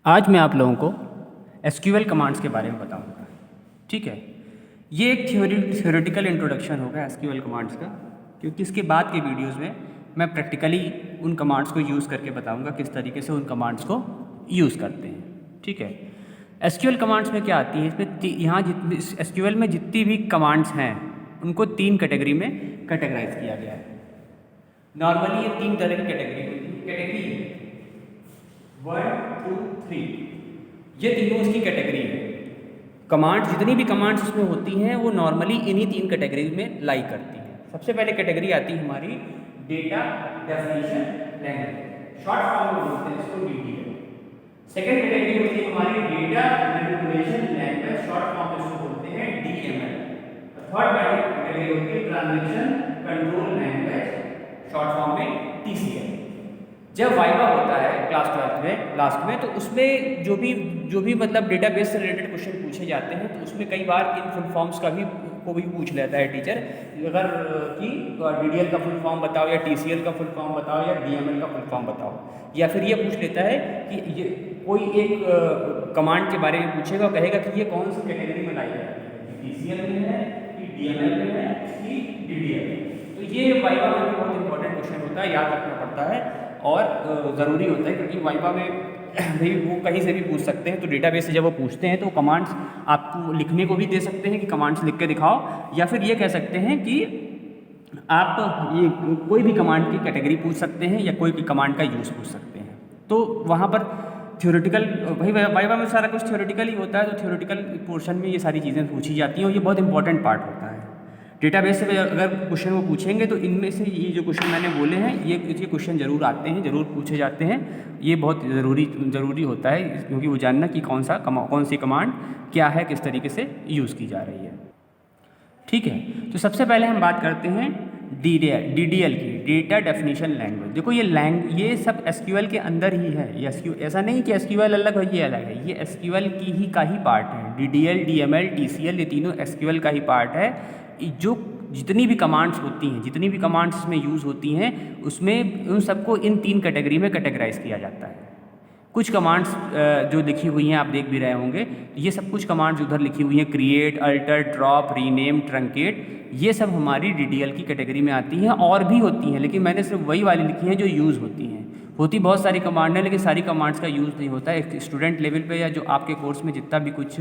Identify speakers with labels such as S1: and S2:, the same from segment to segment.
S1: आज मैं आप लोगों को एसक्यूएल कमांड्स के बारे में बताऊंगा। ठीक है, ये एक थ्योरेटिकल इंट्रोडक्शन होगा एसक्यूएल कमांड्स का, क्योंकि इसके बाद के वीडियोस में मैं प्रैक्टिकली उन कमांड्स को यूज़ करके बताऊंगा किस तरीके से उन कमांड्स को यूज़ करते हैं। ठीक है, एसक्यूएल कमांड्स में क्या आती है, इसमें यहाँ जितनी एसक्यूएल में जितनी भी कमांड्स हैं उनको 3 कैटेगरी में कैटेगराइज किया गया है। नॉर्मली ये 3 तरह की कैटेगरी होती है। कैटेगरी 1, 2, 3, ये तीनों इसकी कैटेगरी है। कमांड्स, जितनी भी कमांड्स इसमें होती हैं वो नॉर्मली इन्हीं 3 कैटेगरी में लाई करती हैं। सबसे पहले कैटेगरी आती है हमारी data definition language, short form में बोलते हैं इसको डीडीएल। सेकंड कैटेगरी होती है हमारी data manipulation language, short form में इसको बोलते हैं डीएमएल। थर्ड कैटेगरी होती है transaction control language, short form में टीसीएल। जब वाइवा होता है क्लास 12 में लास्ट में, तो उसमें जो भी मतलब डेटाबेस से रिलेटेड क्वेश्चन पूछे जाते हैं, तो उसमें कई बार इन फुल फॉर्म्स का भी पूछ लेता है टीचर, अगर कि डीडीएल का फुल फॉर्म बताओ, या टीसीएल का फुल फॉर्म बताओ, या डीएमएल का फुल फॉर्म बताओ। या फिर ये पूछ लेता है कि ये कोई एक कमांड के बारे में पूछेगा और कहेगा कि ये कौन सी कैटेगरी में लाई जाती है, टीसीएल में है कि डीएमएल में है कि डीडीएल। तो ये वाइवा में बहुत इंपॉर्टेंट क्वेश्चन होता है, याद रखना पड़ता है और ज़रूरी होता है, क्योंकि वाइवा में भी वो कहीं से भी पूछ सकते हैं। तो डेटाबेस से जब वो पूछते हैं तो कमांड्स आपको लिखने को भी दे सकते हैं कि कमांड्स लिख के दिखाओ, या फिर ये कह सकते हैं कि आप ये कोई भी कमांड की कैटेगरी पूछ सकते हैं या कोई भी कमांड का यूज़ पूछ सकते हैं। तो वहाँ पर थ्योरेटिकल, वही वाइवा में सारा कुछ थ्योरेटिकल ही होता है, तो थ्योरेटिकल पोर्शन में ये सारी चीज़ें पूछी जाती हैं और ये बहुत इंपॉर्टेंट पार्ट होता है। डेटाबेस से अगर क्वेश्चन वो पूछेंगे तो इनमें से ये जो क्वेश्चन मैंने बोले हैं ये क्वेश्चन ज़रूर आते हैं, ज़रूर पूछे जाते हैं। ये बहुत ज़रूरी होता है, क्योंकि वो जानना कि कौन सी कमांड क्या है, किस तरीके से यूज़ की जा रही है। ठीक है, तो सबसे पहले हम बात करते हैं डीडीएल की, डेटा डेफिनेशन लैंग्वेज। देखो ये सब एसक्यूएल के अंदर ही है। ये ऐसा नहीं कि एसक्यूएल अलग है, ये अलग है, ये एसक्यूएल का ही पार्ट है। डीडीएल, डीएमएल, टीसीएल, ये तीनों एसक्यूएल का ही पार्ट है। जो जितनी भी कमांड्स होती हैं, जितनी भी कमांड्स इसमें यूज़ होती हैं, उसमें उन सबको इन 3 कैटेगरी में कैटेगराइज किया जाता है। कुछ कमांड्स जो लिखी हुई हैं आप देख भी रहे होंगे, ये सब कुछ कमांड्स उधर लिखी हुई हैं, create, alter, drop, rename, truncate, ये सब हमारी डीडीएल की कैटेगरी में आती हैं। और भी होती हैं, लेकिन मैंने सिर्फ वही वाली लिखी हैं जो यूज़ होती हैं। होती बहुत सारी कमांड है, लेकिन सारी कमांड्स का यूज़ नहीं होता है। एक स्टूडेंट लेवल पे या जो आपके कोर्स में जितना भी कुछ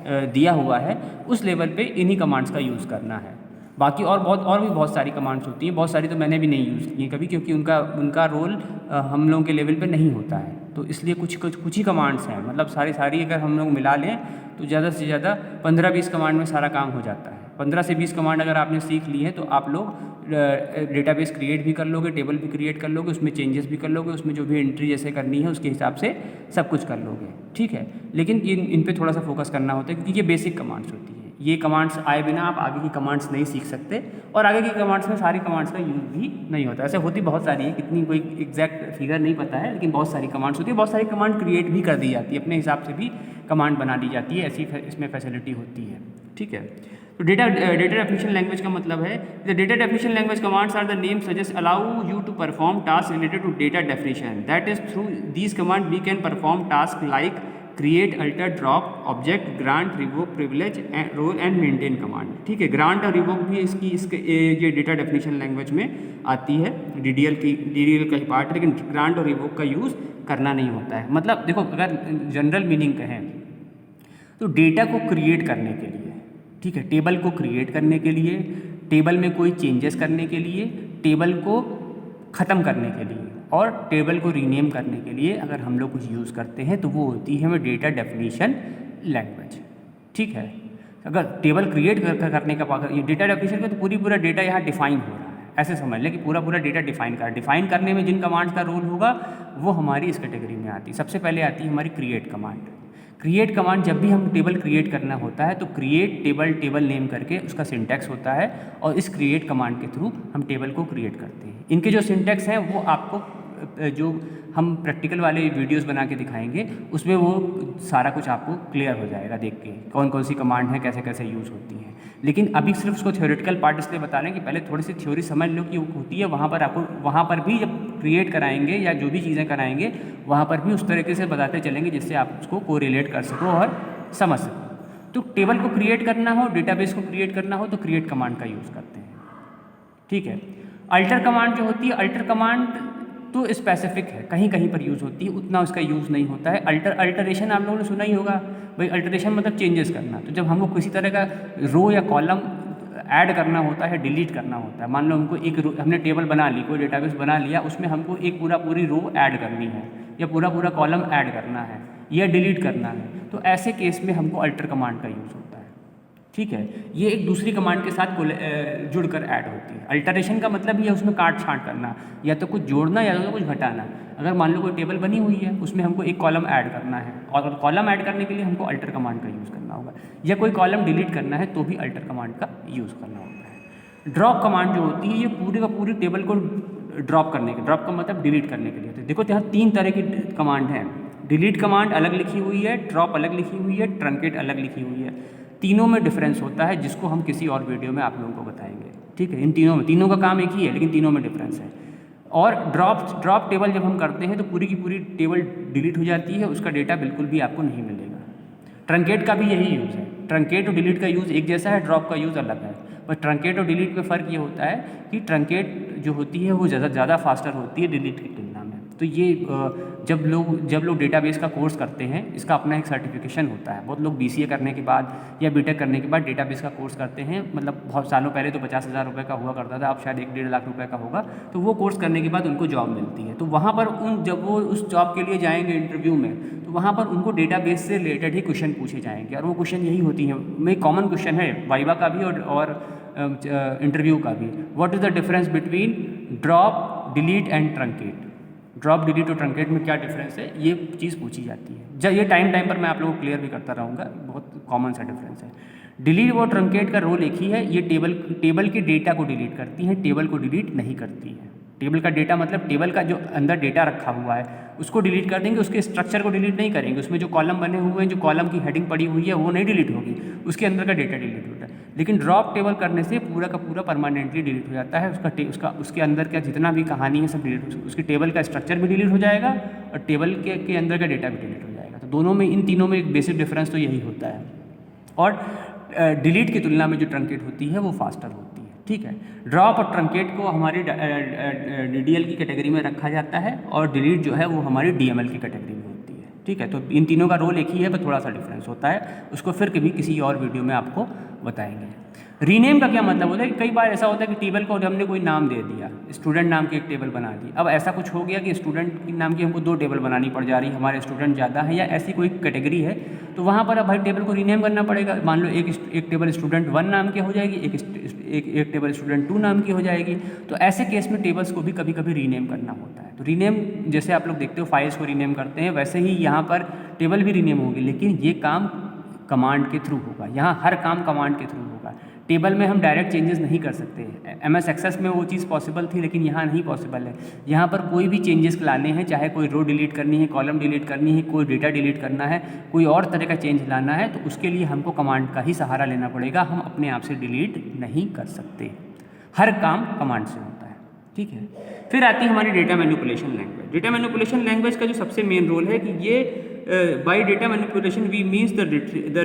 S1: दिया हुआ है उस लेवल पे इन्हीं कमांड्स का यूज़ करना है। बाकी और भी बहुत सारी कमांड्स होती हैं, बहुत सारी तो मैंने भी नहीं यूज़ की कभी, क्योंकि उनका रोल हम लोगों के लेवल पे नहीं होता है। तो इसलिए कुछ ही कमांड्स हैं, मतलब सारी अगर हम लोग मिला लें तो ज़्यादा से ज़्यादा 15-20 कमांड में सारा काम हो जाता है। 15 से 20 कमांड अगर आपने सीख ली है तो आप लोग डेटाबेस क्रिएट भी कर लोगे, टेबल भी क्रिएट कर लोगे, उसमें चेंजेस भी कर लोगे, उसमें जो भी एंट्री जैसे करनी है उसके हिसाब से सब कुछ कर लोगे। ठीक है, लेकिन इन पे थोड़ा सा फोकस करना होता है, क्योंकि ये बेसिक कमांड्स होती हैं। ये कमांड्स आए बिना आप आगे की कमांड्स नहीं सीख सकते, और आगे की कमांड्स में सारी कमांड्स का यूज़ भी नहीं होता। ऐसे होती बहुत सारी है, कितनी कोई एग्जैक्ट फिगर नहीं पता है, लेकिन बहुत सारी कमांड्स होती है। बहुत सारी कमांड क्रिएट भी कर दी जाती है, अपने हिसाब से भी कमांड बना दी जाती है, ऐसी इसमें फैसिलिटी होती है। ठीक है, तो डेटा डेफिनेशन लैंग्वेज का मतलब है, the data definition language commands are the name suggest allow you to perform task related to data definition, that is through these command we can perform task like create, alter, drop, object, grant, revoke, privilege, role and maintain command. ठीक है, grant और revoke भी इसके ये data definition language में आती है, DDL का ही पार्ट है, लेकिन ग्रांट और रिवोक का यूज़ करना नहीं होता है। मतलब देखो, अगर जनरल मीनिंग कहें तो डेटा को क्रिएट करने के लिए, ठीक है, टेबल को क्रिएट करने के लिए, टेबल में कोई चेंजेस करने के लिए, टेबल को ख़त्म करने के लिए और टेबल को रीनेम करने के लिए अगर हम लोग कुछ यूज़ करते हैं तो वो होती है हमें डेटा डेफिनेशन लैंग्वेज। ठीक है, अगर टेबल क्रिएट करने का ये डेटा डेफिनेशन का, तो पूरा डेटा यहाँ डिफाइन हो रहा है, ऐसे समझ लें कि पूरा डेटा डिफाइन करने में जिन कमांड्स का रोल होगा वो हमारी इस कैटेगरी में आती है। सबसे पहले आती है हमारी क्रिएट कमांड। क्रिएट कमांड, जब भी हम टेबल क्रिएट करना होता है तो क्रिएट टेबल नेम करके उसका सिंटैक्स होता है, और इस क्रिएट कमांड के थ्रू हम टेबल को क्रिएट करते हैं। इनके जो सिंटैक्स हैं वो आपको जो हम प्रैक्टिकल वाले वीडियोस बना के दिखाएंगे उसमें वो सारा कुछ आपको क्लियर हो जाएगा देख के, कौन सी कमांड है, कैसे कैसे यूज़ होती हैं। लेकिन अभी सिर्फ उसको थ्योरेटिकल पार्ट इसलिए बता रहे हैं कि पहले थोड़ी सी थ्योरी समझ लो कि वो होती है, वहाँ पर भी जब क्रिएट कराएंगे या जो भी चीज़ें कराएंगे वहाँ पर भी उस तरीके से बताते चलेंगे जिससे आप उसको कोरिलेट कर सको और समझ सको। तो टेबल को क्रिएट करना हो, डेटाबेस को क्रिएट करना हो तो क्रिएट कमांड का यूज़ करते हैं, ठीक है। अल्टर कमांड जो होती है, अल्टर कमांड तो स्पेसिफिक है, कहीं कहीं पर यूज़ होती है, उतना उसका यूज़ नहीं होता है। अल्टरेशन आप लोगों ने सुना ही होगा भाई, अल्टरेशन मतलब चेंजेस करना। तो जब हमको किसी तरह का रो या कॉलम ऐड करना होता है, डिलीट करना होता है, मान लो हमको एक रो, हमने टेबल बना ली, कोई डेटाबेस बना लिया, उसमें हमको एक पूरी रो ऐड करनी है या पूरा कॉलम ऐड करना है या डिलीट करना है, तो ऐसे केस में हमको अल्टर कमांड का यूज़ होता है, ठीक है। ये एक दूसरी कमांड के साथ जुड़कर ऐड होती है। अल्टरेशन का मतलब ये उसमें काट छांट करना, या तो कुछ जोड़ना या तो कुछ घटाना। अगर मान लो कोई टेबल बनी हुई है, उसमें हमको एक कॉलम ऐड करना है और कॉलम ऐड करने के लिए हमको अल्टर कमांड का यूज़ करना होगा, या कोई कॉलम डिलीट करना है तो भी अल्टर कमांड का यूज़ करना होता है। ड्रॉप कमांड जो होती है ये पूरी का पूरी टेबल को ड्रॉप करने के, ड्रॉप का मतलब डिलीट करने के लिए होता है। देखो यहाँ 3 तरह की कमांड हैं, डिलीट कमांड अलग लिखी हुई है, ड्रॉप अलग लिखी हुई है, ट्रंकेट अलग लिखी हुई है। तीनों में डिफरेंस होता है जिसको हम किसी और वीडियो में आप लोगों को बताएंगे, ठीक है। इन तीनों का काम एक ही है लेकिन तीनों में डिफरेंस है। और ड्रॉप टेबल जब हम करते हैं तो पूरी की पूरी टेबल डिलीट हो जाती है, उसका डेटा बिल्कुल भी आपको नहीं मिलेगा। ट्रंकेट का भी यही यूज़ है, ट्रंकेट और डिलीट का यूज़ एक जैसा है, ड्रॉप का यूज़ अलग है। पर ट्रंकेट और डिलीट में फ़र्क ये होता है कि ट्रंकेट जो होती है वो ज़्यादा फास्टर होती है डिलीट की तुलना में। तो ये जब लोग डेटाबेस का कोर्स करते हैं, इसका अपना एक सर्टिफिकेशन होता है। बहुत लोग BCA करने के बाद या BTech करने के बाद डेटाबेस का कोर्स करते हैं, मतलब बहुत सालों पहले तो 50,000 रुपये का हुआ करता था, अब शायद 1-1.5 लाख रुपये का होगा। तो वो कोर्स करने के बाद उनको जॉब मिलती है, तो वहाँ पर जब वो उस जॉब के लिए जाएंगे इंटरव्यू में, तो वहाँ पर उनको डेटाबेस से रिलेटेड ही क्वेश्चन पूछे जाएंगे, और वो क्वेश्चन यही होती है, में कॉमन क्वेश्चन है वाइवा का भी और इंटरव्यू का भी। What is the difference between drop, delete and truncate? Drop, delete और ट्रंकेट में क्या डिफरेंस है, ये चीज़ पूछी जाती है। जब ये टाइम पर मैं आप लोगों को क्लियर भी करता रहूँगा, बहुत कॉमन सा डिफरेंस है। डिलीट और ट्रंकेट का रोल एक ही है, ये टेबल के डेटा को डिलीट करती हैं, टेबल को डिलीट नहीं करती है। टेबल का डेटा मतलब टेबल का जो अंदर डेटा रखा हुआ है उसको डिलीट कर देंगे, उसके स्ट्रक्चर को डिलीट नहीं करेंगे। उसमें जो कॉलम बने हुए हैं, जो कॉलम की हेडिंग पड़ी हुई है वो नहीं डिलीट होगी, उसके अंदर का डेटा डिलीट होता है। लेकिन ड्रॉप टेबल करने से पूरा का पूरा परमानेंटली डिलीट हो जाता है, उसके अंदर का जितना भी कहानी है सब डिलीट, उसकी टेबल का स्ट्रक्चर भी डिलीट हो जाएगा और टेबल के अंदर का डेटा भी डिलीट हो जाएगा। तो दोनों में, इन तीनों में एक बेसिक डिफरेंस तो यही होता है। और डिलीट की तुलना में जो ट्रंकेट होती है वो फास्टर होती है, ठीक है। ड्रॉप और ट्रंकेट को हमारी DDL की कैटेगरी में रखा जाता है और डिलीट जो है वो हमारी DML की कैटेगरी में होती है, ठीक है। तो इन तीनों का रोल एक ही है, पर थोड़ा सा डिफरेंस होता है, उसको फिर कभी किसी और वीडियो में आपको बताएंगे। रीनेम का क्या मतलब होता है कि कई बार ऐसा होता है कि टेबल को हमने कोई नाम दे दिया, स्टूडेंट नाम की एक टेबल बना दी। अब ऐसा कुछ हो गया कि स्टूडेंट के नाम की हमको 2 टेबल बनानी पड़ जा रही है, हमारे स्टूडेंट ज़्यादा है या ऐसी कोई कैटेगरी है, तो वहाँ पर अब भाई टेबल को रीनेम करना पड़ेगा। मान लो एक टेबल स्टूडेंट 1 नाम की हो जाएगी, एक टेबल स्टूडेंट 2 नाम की हो जाएगी। तो ऐसे केस में टेबल्स को भी कभी कभी रीनेम करना होता है। तो रीनेम जैसे आप लोग देखते हो फाइल्स को रीनेम करते हैं, वैसे ही यहाँ पर टेबल भी रीनेम होगी, लेकिन ये काम कमांड के थ्रू होगा। यहाँ हर काम कमांड के थ्रू होगा। टेबल में हम डायरेक्ट चेंजेस नहीं कर सकते। MS एक्सेस में वो चीज़ पॉसिबल थी, लेकिन यहाँ नहीं पॉसिबल है। यहाँ पर कोई भी चेंजेस लाने हैं, चाहे कोई रो डिलीट करनी है, कॉलम डिलीट करनी है, कोई डेटा डिलीट करना है, कोई और तरह का चेंज लाना है, तो उसके लिए हमको कमांड का ही सहारा लेना पड़ेगा। हम अपने आप से डिलीट नहीं कर सकते, हर काम कमांड से होता है, ठीक है। फिर आती है हमारी data manipulation language. Data manipulation language का जो सबसे मेन रोल है कि ये by data manipulation we means the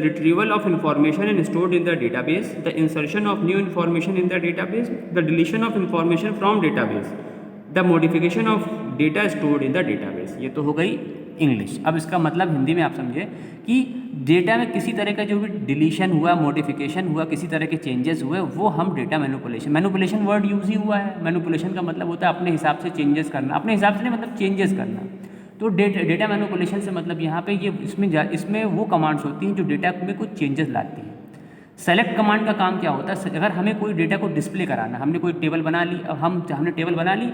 S1: retrieval of information and stored in the database, the insertion of new information in the database, the deletion of information from database, the modification of data stored in the database। ये तो हो गई English. अब इसका मतलब हिंदी में आप समझे कि डेटा में किसी तरह का जो भी डिलीशन हुआ, मॉडिफिकेशन हुआ, किसी तरह के चेंजेस हुए, वो हम डेटा मैनिपुलेशन वर्ड यूज़ ही हुआ है। मैनिपुलेशन का मतलब होता है अपने हिसाब से चेंजेस करना, अपने हिसाब से नहीं मतलब चेंजेस करना। तो डेटा मैनिपुलेशन से मतलब यहाँ पे ये इसमें वो कमांड्स होती हैं जो डेटा में कुछ चेंजेस लाती हैं। सेलेक्ट कमांड का काम क्या होता है, अगर हमें कोई डेटा को डिस्प्ले कराना, हमने कोई टेबल बना ली, अब हमने टेबल बना ली,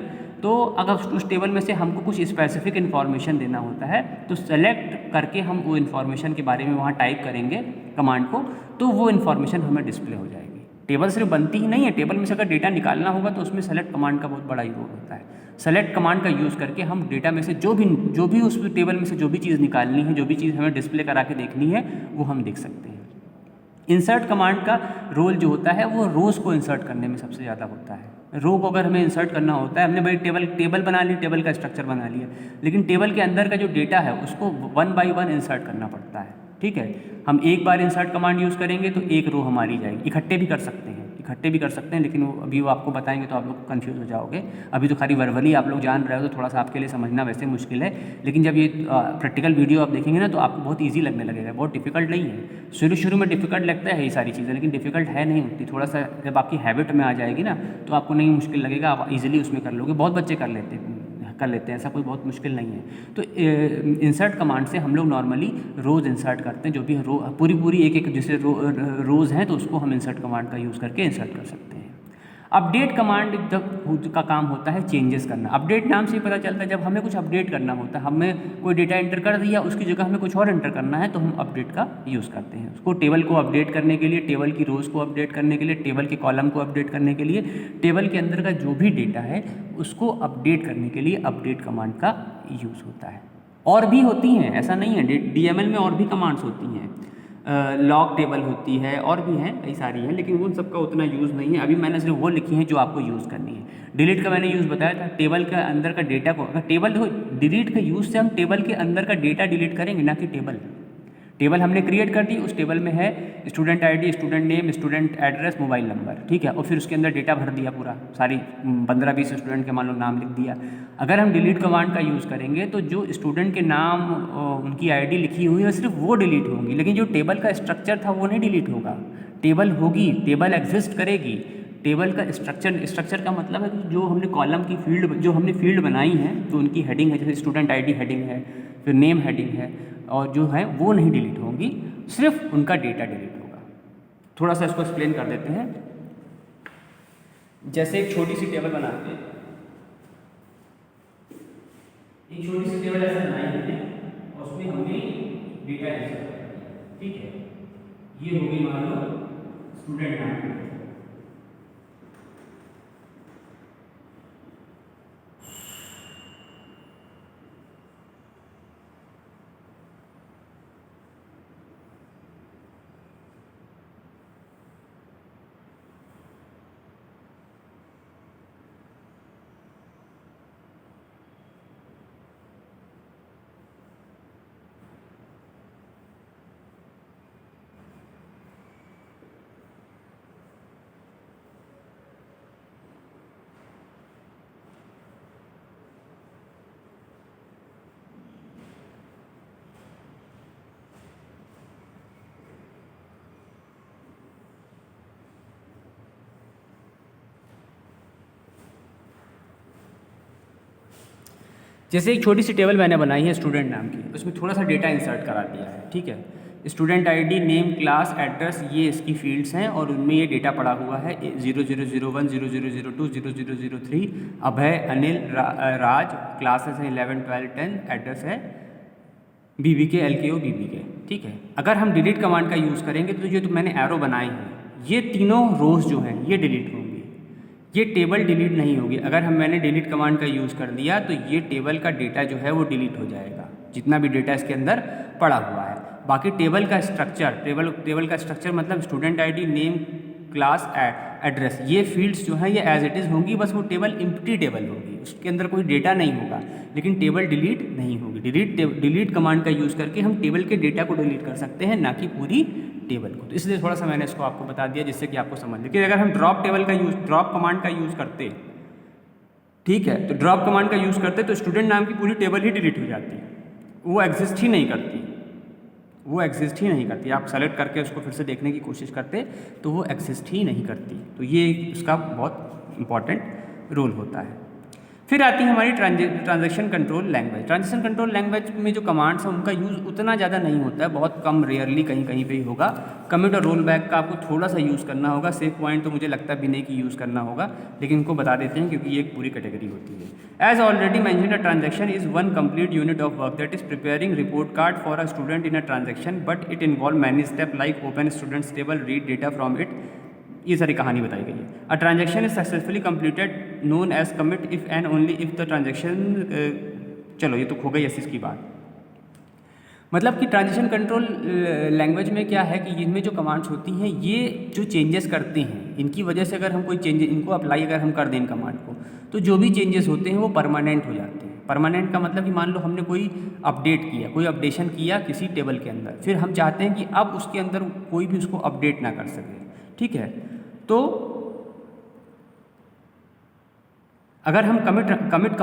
S1: तो अगर उस टेबल में से हमको कुछ स्पेसिफिक इन्फॉर्मेशन देना होता है, तो सेलेक्ट करके हम वो इन्फॉर्मेशन के बारे में वहाँ टाइप करेंगे कमांड को, तो वो इन्फॉर्मेशन हमें डिस्प्ले हो जाएगी। टेबल सिर्फ बनती ही नहीं है, टेबल में से अगर डेटा निकालना होगा तो उसमें सेलेक्ट कमांड का बहुत बड़ा ही रोल होता है। सेलेक्ट कमांड का यूज़ करके हम डेटा में से जो भी उस टेबल में से जो भी चीज़ निकालनी है, जो भी चीज़ हमें डिस्प्ले करा के देखनी है, वो हम देख सकते हैं। इंसर्ट कमांड का रोल जो होता है वो रोज़ को इंसर्ट करने में सबसे ज़्यादा होता है। रो को अगर हमें इंसर्ट करना होता है, हमने भाई टेबल बना ली, टेबल का स्ट्रक्चर बना लिया, लेकिन टेबल के अंदर का जो डेटा है उसको 1 बाय 1 इंसर्ट करना पड़ता है। ठीक है, हम एक बार इंसर्ट कमांड यूज़ करेंगे तो एक रो हमारी जाएगी। इकट्ठे भी कर सकते हैं, लेकिन वो आपको बताएंगे तो आप लोग कन्फ्यूज़ हो जाओगे। अभी तो खाली वर्बली आप लोग जान रहे हो तो थोड़ा सा आपके लिए समझना वैसे मुश्किल है, लेकिन जब ये प्रैक्टिकल वीडियो आप देखेंगे ना तो आपको बहुत ईजी लगने लगेगा, बहुत डिफिकल्ट नहीं है। शुरू में डिफिकल्ट लगता है ये सारी चीज़ें, लेकिन डिफिकल्ट है नहीं होती। थोड़ा सा जब आपकी हैबिट में आ जाएगी ना तो आपको नहीं मुश्किल लगेगा, आप ईजिली उसमें कर लोगे। बहुत बच्चे कर लेते हैं, ऐसा कोई बहुत मुश्किल नहीं है। तो इंसर्ट कमांड से हम लोग नॉर्मली रोज़ इंसर्ट करते हैं, जो भी रो पूरी एक जैसे रोज़ हैं तो उसको हम इंसर्ट कमांड का यूज़ करके इंसर्ट कर सकते हैं। अपडेट कमांड का काम होता है चेंजेस करना। अपडेट नाम से ही पता चलता है, जब हमें कुछ अपडेट करना होता है, हमें कोई डेटा एंटर कर दिया, उसकी जगह हमें कुछ और एंटर करना है तो हम अपडेट का यूज़ करते हैं उसको। टेबल को अपडेट करने के लिए, टेबल की रोज़ को अपडेट करने के लिए, टेबल के कॉलम को अपडेट करने के लिए, टेबल के अंदर का जो भी डेटा है उसको अपडेट करने के लिए अपडेट कमांड का यूज़ होता है। और भी होती हैं, ऐसा नहीं है, DML में और भी कमांड्स होती हैं, लॉग टेबल होती है, और भी हैं, कई सारी हैं, लेकिन उन सबका उतना यूज़ नहीं है। अभी मैंने सिर्फ वो लिखी हैं जो आपको यूज़ करनी है। डिलीट का मैंने यूज़ बताया था, टेबल के अंदर का डेटा को, अगर टेबल देखो, डिलीट का यूज़ से हम टेबल के अंदर का डेटा डिलीट करेंगे, ना कि टेबल हमने क्रिएट कर दी, उस टेबल में है student ID, student name, student address, mobile number, ठीक है, और फिर उसके अंदर डेटा भर दिया पूरा, सारी 15-20 स्टूडेंट के मान लो नाम लिख दिया। अगर हम डिलीट कमांड का यूज़ करेंगे तो जो स्टूडेंट के नाम, उनकी ID लिखी हुई है सिर्फ वो डिलीट होंगी, लेकिन जो टेबल का स्ट्रक्चर था वो नहीं डिलीट होगा। टेबल होगी, टेबल एग्जिस्ट करेगी। टेबल का स्ट्रक्चर का मतलब है कि जो हमने कॉलम की फील्ड बनाई है, तो उनकी हेडिंग है, जैसे स्टूडेंट ID हेडिंग है, फिर नेम हेडिंग है, और जो है वो नहीं डिलीट होंगी, सिर्फ उनका डेटा डिलीट होगा। थोड़ा सा इसको एक्सप्लेन कर देते हैं। जैसे एक छोटी सी टेबल बनाते हैं, एक छोटी सी टेबल ऐसे बनाई है और उसमें हमने डेटा इंसर्ट कर दिया, ठीक है, ये हो गई मान लो स्टूडेंट नाम। जैसे एक छोटी सी टेबल मैंने बनाई है स्टूडेंट नाम की, उसमें थोड़ा सा डेटा इंसर्ट करा दिया है, ठीक है। Student ID, name, class, address, ये इसकी फील्ड्स हैं और उनमें ये डेटा पड़ा हुआ है 0001, 0002, 0003। अभय, अनिल, राज, क्लासेस हैं 11, 12, 10, एड्रेस है BBK, LKO, BBK, ठीक है। अगर हम डिलीट कमांड का यूज़ करेंगे तो जो मैंने एरो बनाई है, ये तीनों रोज़ जो हैं ये डिलीट होंगी, ये टेबल डिलीट नहीं होगी। अगर मैंने डिलीट कमांड का यूज़ कर दिया तो ये टेबल का डेटा जो है वो डिलीट हो जाएगा, जितना भी डेटा इसके अंदर पड़ा हुआ है। बाकी टेबल का स्ट्रक्चर मतलब student ID, name, class, address, ये फील्ड्स जो हैं ये एज इट इज़ होंगी, बस वो टेबल एम्प्टी टेबल होगी, उसके अंदर कोई डेटा नहीं होगा, लेकिन टेबल डिलीट नहीं होगी। डिलीट कमांड का यूज़ करके हम टेबल के डेटा को डिलीट कर सकते हैं, ना कि पूरी टेबल को। तो इसलिए थोड़ा सा मैंने इसको आपको बता दिया जिससे कि आपको समझ। लेकिन अगर हम ड्रॉप कमांड का यूज़ करते, ठीक है, तो ड्रॉप कमांड का यूज़ करते तो स्टूडेंट नाम की पूरी टेबल ही डिलीट हो जाती, वो एग्जिस्ट ही नहीं करती। आप सेलेक्ट करके उसको फिर से देखने की कोशिश करते तो वो एग्जिस्ट ही नहीं करती। तो ये उसका बहुत इंपॉर्टेंट रोल होता है। फिर आती है हमारी transaction control language. Transaction control language में जो कमांड्स हैं उनका यूज़ उतना ज़्यादा नहीं होता है, बहुत कम, रेयरली कहीं पे ही होगा। कमिट और रोल बैक का आपको थोड़ा सा यूज़ करना होगा। सेव पॉइंट तो मुझे लगता भी नहीं कि यूज़ करना होगा, लेकिन इनको बता देते हैं क्योंकि ये एक पूरी कैटेगरी होती है। As already mentioned, a transaction is one complete unit of work that is preparing report card for a student in a transaction, but it involve many step like open students table, read data from it, ये सारी कहानी बताई गई है। A transaction is successfully completed known as commit if and only if the transaction, चलो ये तो खो गई ऐसी इसकी बात। मतलब कि ट्रांजिशन कंट्रोल लैंग्वेज में क्या है कि इनमें जो कमांड्स होती हैं ये जो चेंजेस करते हैं इनकी वजह से अगर हम कोई चेंज इनको अप्लाई अगर हम कर दें इन कमांड को तो जो भी चेंजेस होते हैं वो परमानेंट हो जाते हैं। परमानेंट का मतलब कि मान लो हमने कोई अपडेट किया, कोई अपडेशन किया किसी टेबल के अंदर, फिर हम चाहते हैं कि अब उसके अंदर कोई भी उसको अपडेट ना कर सके, ठीक है। तो अगर हम कमिट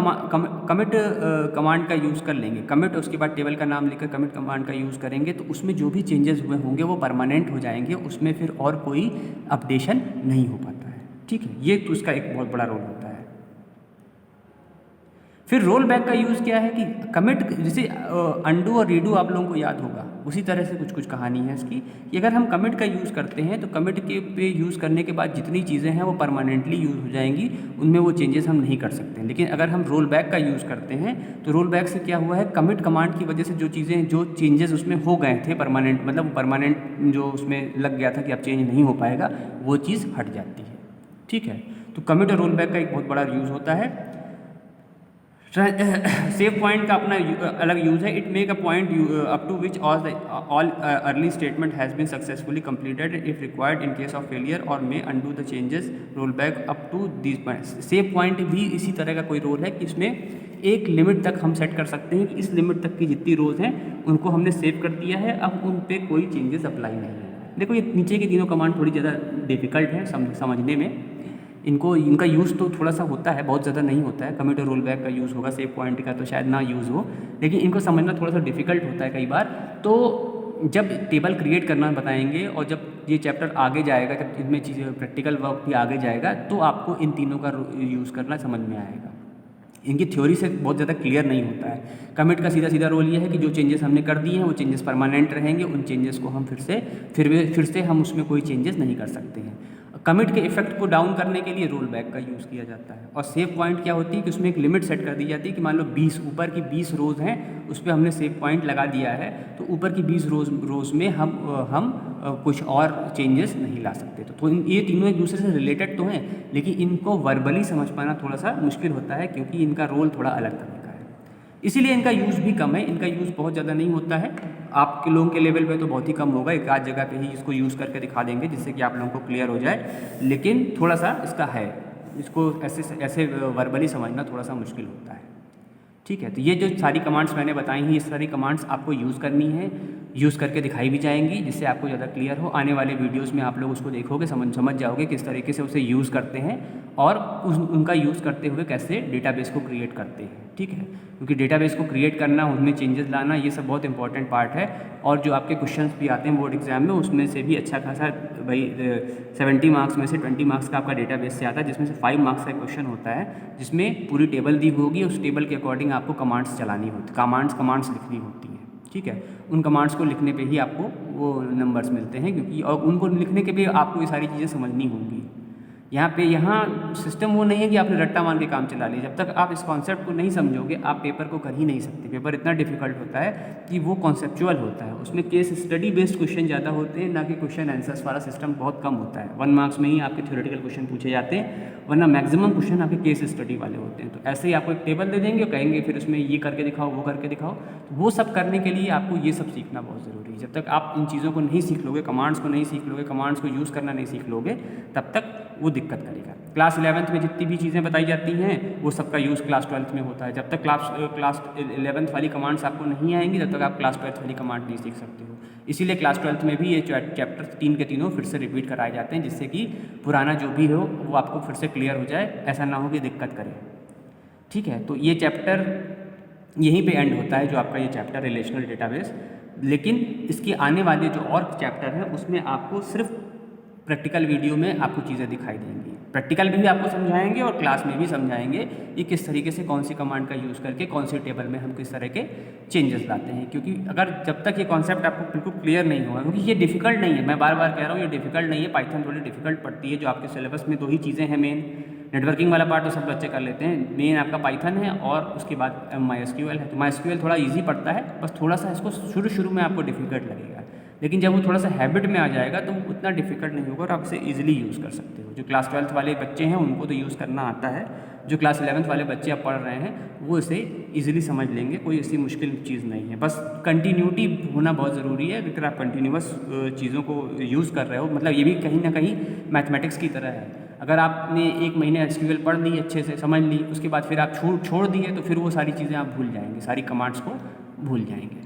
S1: कमांड का यूज़ कर लेंगे, कमिट उसके बाद टेबल का नाम लेकर कमिट कमांड का यूज़ करेंगे तो उसमें जो भी चेंजेस हुए होंगे वो परमानेंट हो जाएंगे, उसमें फिर और कोई अपडेशन नहीं हो पाता है, ठीक है। ये तो उसका एक बहुत बड़ा रोल होता है। फिर रोल बैक का यूज़ क्या है कि कमिट, जैसे अंडू और रीडू आप लोगों को याद होगा, उसी तरह से कुछ कुछ कहानी है इसकी कि अगर हम कमिट का यूज़ करते हैं तो कमिट के पे यूज़ करने के बाद जितनी चीज़ें हैं वो परमानेंटली यूज़ हो जाएंगी, उनमें वो चेंजेस हम नहीं कर सकते हैं। लेकिन अगर हम रोल बैक का यूज़ करते हैं तो रोल बैक से क्या हुआ है, कमिट कमांड की वजह से जो चीज़ें जो चेंजेस उसमें हो गए थे परमानेंट, मतलब परमानेंट जो उसमें लग गया था कि अब चेंज नहीं हो पाएगा, वो चीज़ हट जाती है, ठीक है। तो कमिट और रोल बैक का एक बहुत बड़ा यूज़ होता है। सेव पॉइंट का अपना अलग यूज़ है। It make a point up to which all early statement has been successfully completed if required in case of failure और may undo the changes roll back up to these points. Save point भी इसी तरह का कोई role है कि इसमें एक लिमिट तक हम सेट कर सकते हैं कि इस लिमिट तक की जितनी रोज हैं उनको हमने सेव कर दिया है, अब उन पर कोई चेंजेस अप्लाई नहीं है। देखो ये नीचे की तीनों कमांड थोड़ी ज़्यादा डिफिकल्ट है समझने में, इनका यूज़ तो थोड़ा सा होता है, बहुत ज़्यादा नहीं होता है। कमिट और रोल बैक का यूज़ होगा, सेव पॉइंट का तो शायद ना यूज़ हो, लेकिन इनको समझना थोड़ा सा डिफिकल्ट होता है कई बार। तो जब टेबल क्रिएट करना बताएंगे और जब ये चैप्टर आगे जाएगा, जब इनमें चीज़ें प्रैक्टिकल वर्क भी आगे जाएगा तो आपको इन तीनों का यूज़ करना समझ में आएगा। इनकी थ्योरी से बहुत ज़्यादा क्लियर नहीं होता है। कमिट का सीधा सीधा रोल ये है कि जो चेंजेस हमने कर दिए हैं वो चेंजेस परमानेंट रहेंगे, उन चेंजेस को हम फिर से हम उसमें कोई चेंजेस नहीं कर सकते हैं। कमिट के इफेक्ट को डाउन करने के लिए रोल बैक का यूज़ किया जाता है। और सेव पॉइंट क्या होती है कि उसमें एक लिमिट सेट कर दी जाती है कि मान लो 20 ऊपर की 20 रोज़ हैं, उस पर हमने सेव पॉइंट लगा दिया है, तो ऊपर की 20 रोज़ में हम कुछ और चेंजेस नहीं ला सकते। तो ये तीनों एक दूसरे से रिलेटेड तो हैं, लेकिन इनको वर्बली समझ पाना थोड़ा सा मुश्किल होता है क्योंकि इनका रोल थोड़ा अलग तरह का है, इसीलिए इनका यूज़ भी कम है। इनका यूज़ बहुत ज़्यादा नहीं होता है, आपके लोगों के लेवल पे तो बहुत ही कम होगा, एक आध जगह पे ही इसको यूज़ करके दिखा देंगे जिससे कि आप लोगों को क्लियर हो जाए, लेकिन थोड़ा सा इसका है, इसको ऐसे वर्बली समझना थोड़ा सा मुश्किल होता है, ठीक है। तो ये जो सारी कमांड्स मैंने बताई हैं, ये सारी कमांड्स आपको यूज़ करनी है, यूज़ करके दिखाई भी जाएंगी जिससे आपको ज़्यादा क्लियर हो। आने वाले वीडियोस में आप लोग उसको देखोगे, समझ जाओगे किस तरीके से उसे यूज़ करते हैं और उनका यूज़ करते हुए कैसे डेटाबेस को क्रिएट करते हैं, ठीक है। क्योंकि डेटाबेस को क्रिएट करना, उनमें चेंजेस लाना, ये सब बहुत इंपॉर्टेंट पार्ट है। और जो आपके क्वेश्चंस भी आते हैं बोर्ड एग्जाम में, उसमें से भी अच्छा खासा भाई 70 मार्क्स में से 20 मार्क्स का आपका डेटाबेस से आता है, जिसमें से 5 मार्क्स का क्वेश्चन होता है जिसमें पूरी टेबल दी होगी, उस टेबल के अकॉर्डिंग आपको कमांड्स चलानी होती, कमांड्स लिखनी होती है, ठीक है। उन कमांड्स को लिखने पे ही आपको वो नंबर्स मिलते हैं, क्योंकि और उनको लिखने के भी आपको ये सारी चीज़ें समझनी होंगी। यहाँ सिस्टम वो नहीं है कि आपने रट्टा मान के काम चला लिया। जब तक आप इस कॉन्सेप्ट को नहीं समझोगे आप पेपर को कर ही नहीं सकते। पेपर इतना डिफिकल्ट होता है कि वो कॉन्सेप्चुअल होता है, उसमें केस स्टडी बेस्ड क्वेश्चन ज़्यादा होते हैं, ना कि क्वेश्चन आंसर्स वाला सिस्टम बहुत कम होता है। 1 मार्क्स में ही आपके थ्योरेटिकल क्वेश्चन पूछे जाते हैं, वरना मैक्सिमम क्वेश्चन आपके केस स्टडी वाले होते हैं। तो ऐसे ही आपको एक टेबल दे देंगे और कहेंगे फिर उसमें ये करके दिखाओ, वो करके दिखाओ। तो वो सब करने के लिए आपको ये सब सीखना बहुत ज़रूरी है। जब तक आप इन चीज़ों को नहीं सीख लोगे, कमांड्स को नहीं सीख लोगे, कमांड्स को यूज़ करना नहीं सीख लोगे, तब तक वो दिक्कत करेगा। क्लास 11th में जितनी भी चीज़ें बताई जाती हैं वो सबका यूज़ क्लास 12th में होता है। जब तक क्लास 11th वाली कमांड्स आपको नहीं आएंगी तब तक आप क्लास 12th वाली कमांड नहीं सीख सकते हो। इसीलिए क्लास 12th में भी ये चैप्टर 3 के तीनों फिर से रिपीट कराए जाते हैं, जिससे कि पुराना जो भी हो वो आपको फिर से क्लियर हो जाए, ऐसा ना हो कि दिक्कत करे, ठीक है। तो ये चैप्टर यहीं पे एंड होता है, जो आपका ये चैप्टर रिलेशनल डेटाबेस। लेकिन इसके आने वाले जो और चैप्टर हैं उसमें आपको सिर्फ प्रैक्टिकल वीडियो में आपको चीज़ें दिखाई देंगी। प्रैक्टिकल भी आपको समझाएंगे और क्लास में भी समझाएंगे ये किस तरीके से कौन सी कमांड का यूज़ करके कौन सी टेबल में हम किस तरह के चेंजेस लाते हैं। क्योंकि अगर जब तक ये कॉन्सेप्ट आपको बिल्कुल क्लियर नहीं होगा, क्योंकि ये डिफिकल्ट नहीं है, मैं बार बार कह रहा हूँ ये डिफिकल्ट नहीं है। पाइथन थोड़ी डिफिकल्ट पड़ती है, जो आपके सिलेबस में 2 ही चीज़ें हैं मेन। नेटवर्किंग वाला पार्ट तो सब बच्चे कर लेते हैं, मेन आपका पाइथन है और उसके बाद MySQL है। तो MySQL थोड़ा ईजी पड़ता है, बस थोड़ा सा इसको शुरू में आपको डिफिकल्ट लगेगा, लेकिन जब वो थोड़ा सा हैबिट में आ जाएगा तो वो उतना डिफिकल्ट नहीं होगा और आप इसे ईजिली यूज़ कर सकते हो। जो क्लास 12th वाले बच्चे हैं उनको तो यूज़ करना आता है, जो क्लास 11th वाले बच्चे अब पढ़ रहे हैं वो इसे ईजिली समझ लेंगे, कोई ऐसी मुश्किल चीज़ नहीं है। बस कंटिन्यूटी होना बहुत ज़रूरी है। अगर आप कंटिन्यूअस चीज़ों को यूज़ कर रहे हो, मतलब ये भी कहीं ना कहीं मैथमेटिक्स की तरह है। अगर आपने 1 महीने एसक्यूएल पढ़ ली, अच्छे से समझ ली, उसके बाद फिर आप छोड़ दिए तो फिर वो सारी चीज़ें आप भूल जाएंगे, सारी कमांड्स को भूल जाएंगे।